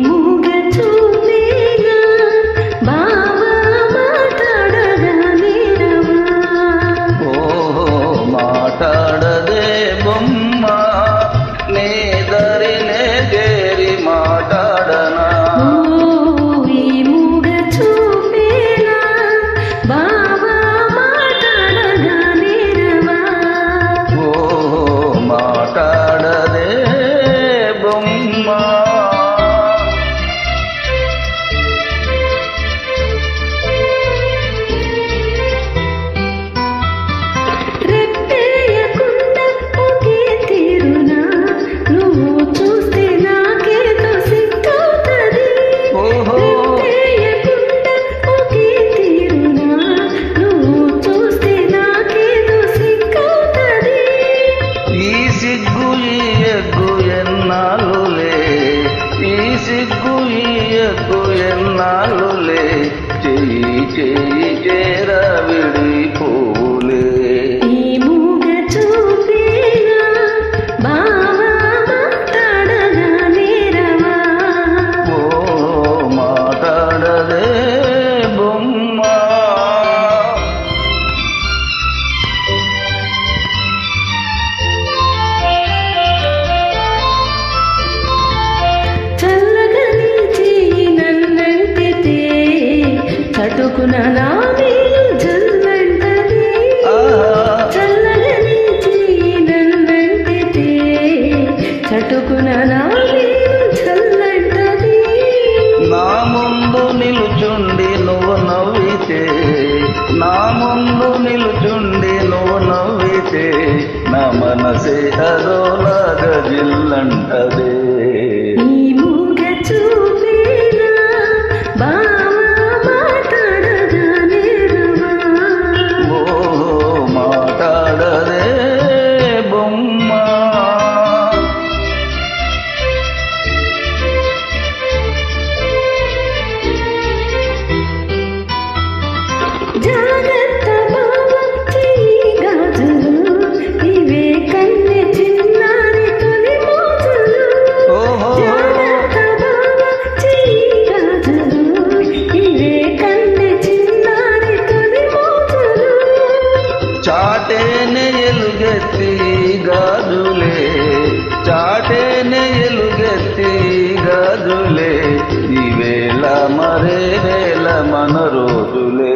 మూగ చూపేనా బావా మాట్లాడగా నేరవా ఓహో మాట్లాడదే బొమ్మ నీ దరినే చేరి మాట్లాడనా ఈ మూగ చూపేనా బావా మాట్లాడగా నేరవా ఓహో మాట్లాడదే బొమ్మ రెప్పేయకుండా ఒకే తీరునా నువ్వు చూస్తే నాకేదో సిగ్గవుతది రెప్పేయకుండా ఒకే తీరునా నువ్వు చూస్తే నాకేదో సిగ్గవుతది ఈ సిగ్గు ఈ ఎగ్గు ఎన్నాళ్ళులే ఈ సిగ్గు ఈ ఎగ్గు ఎన్నాళ్ళులే చెయ్యి చెయ్యి చేర విడిపోలే ఈ మూగ చూపేనా బావా మాట్లాడగా నేరవా ఓ మాట్లాడదే బొమ్మ చల్లగా నీ చెయ్యి నన్నంటితే చటుకున నా మేలు జల్లంటది చల్లగా నీ చెయ్యి నన్నంటితే చటుకున నా మేలు జల్లంటది నా ముందు నిలుచుండి నువ్వు నవ్వితే నా ముందు నిలుచుండి నువ్వు నవ్వితే నా మనసే అదోలాగా జిల్లంటదే ఈ మూగ చూపేనా బావా మాట్లాడగా నేరవా ఓ మాట్లాడదే బొమ్మ జాగ్రత్త బావా చెయ్యి గాజులు ఇవే కన్నె చిన్నారి తొలి మోజులు ఓహో జాగ్రత్త బావా చెయ్యి గాజులు ఇవే కన్నె చిన్నారి తొలి మోజులు చాటేనే ఎలుగెత్తి గాజులే చాటేనే ఎలుగెత్తి గాజులే ఈ వేళ మరే వేళ మన రోజులే